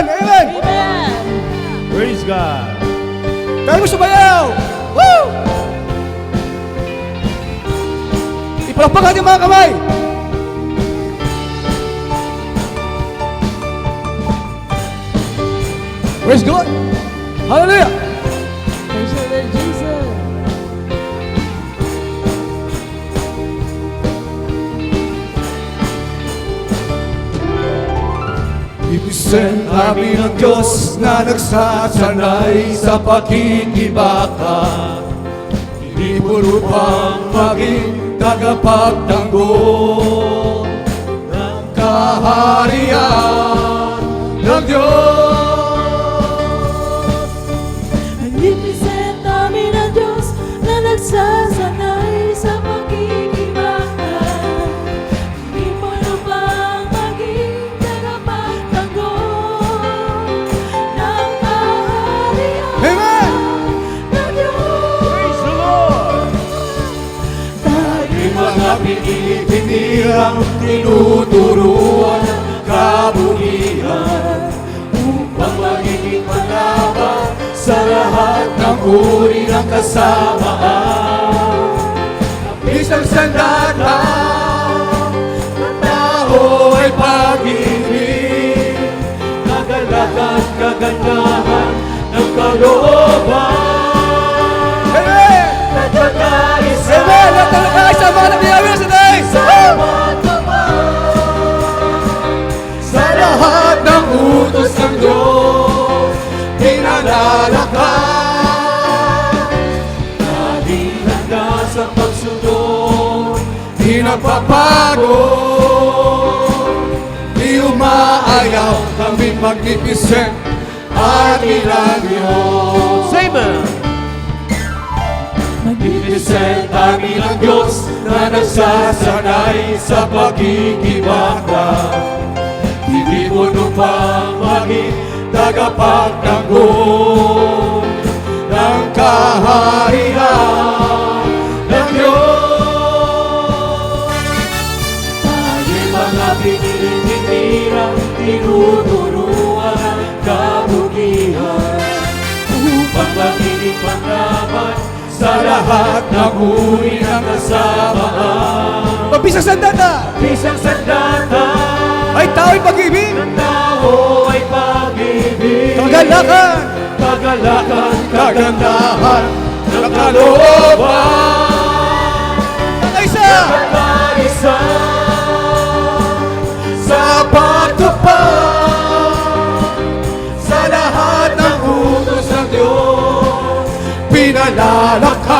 Amen! Amen! Praise God. Tayo mo sumayaw! Woo! Ipalakpakan yung mga kamay! Praise God! Hallelujah! Praise the Lord Jesus! Ibisen namin ang Diyos na nagsasanay sa pakikibaka. Hindi mo lupang maging tagapagtanggol ng kaharian ng Diyos. Nagnipresent namin ang Diyos na nagsasanay sa pakikibaka. Hindi mo lubang maging tagapagtanggol ng kaharian Amen! ng Diyos. Praise the Lord. Tayo'y mga pinitinirang tinuturuan ng kabuhian upang magiging panaban sa lahat ng uri ng kasamaan. Ang isang sandata ng tao ay pag-ibig, kagalakan, kagandahan ng kalooban. Amen! Nagkakaisa! Amen! Nagkakaisa mga nabiyawin sa days! Sa lahat ng utos ng Diyos, pinalalakas. Laging handa sa pagsunod, di napapagod. Di umaayaw, kami magnificent at ilang Amen. Magnificent ang ilang Diyos na nagsasanay sa pagkikibaka. Hindi mo lupang maging tagapagtanggol ng kaharian ng Diyos. Tayo'y mga pinilitirang tinuturuan ng kabukihan upang magiging panglaban sa lahat ng uri ng kasamaan. Mabisang sandata! Bisang sandata! Ay tao'y pag-ibig! Ng tao ay pag-ibig! Kagalakan! Kagalakan, kagandahan ng kalooban! Nakaisa! Nakaisa! Sa pagtupad sa lahat ng utos ng Diyos, pinalalakas.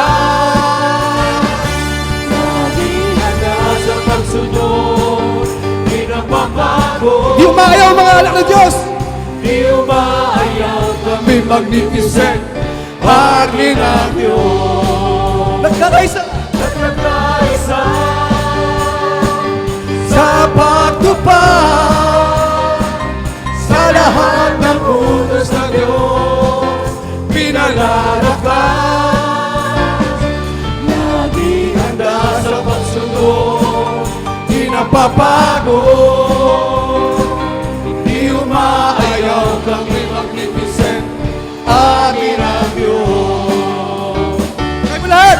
Laging handa sa pagsunod, di napapago. Di umaayaw mga anak ng Diyos. Di umaayaw, kami magnificent, pagli ng Diyos. Nagkakaisa. Nagkakaisa. Sa pagtupad sa lahat ng utos ng Diyos, pinalalakas. Lagi handa sa pagsunod, di napapagod. Di umaayaw, kami magnificent, amin ang Diyos. Kayo mo lahat!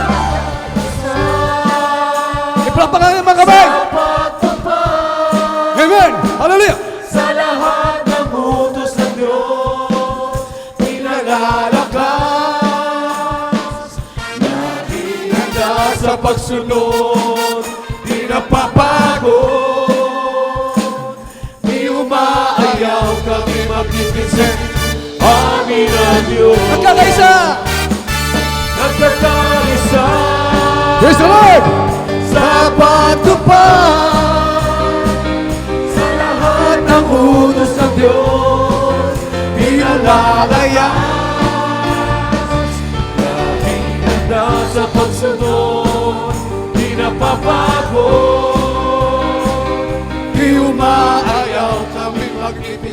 Ipalapakan ng mga kamay! Amen! Hallelujah! Sa lahat ng utos ng Diyos, pinalalakas. Laging handa sa pagsunod, di napapagod. Di umaayaw, kami magnificent, amin ang Diyos. Nagkakaisa! Nagkakaisa! Praise the Lord! Sa pagtupad sa lahat ng utos ng Diyos, pinalayas. Laging handa sa pagsunod, di napapagod. Di umaayaw, kami magnificent.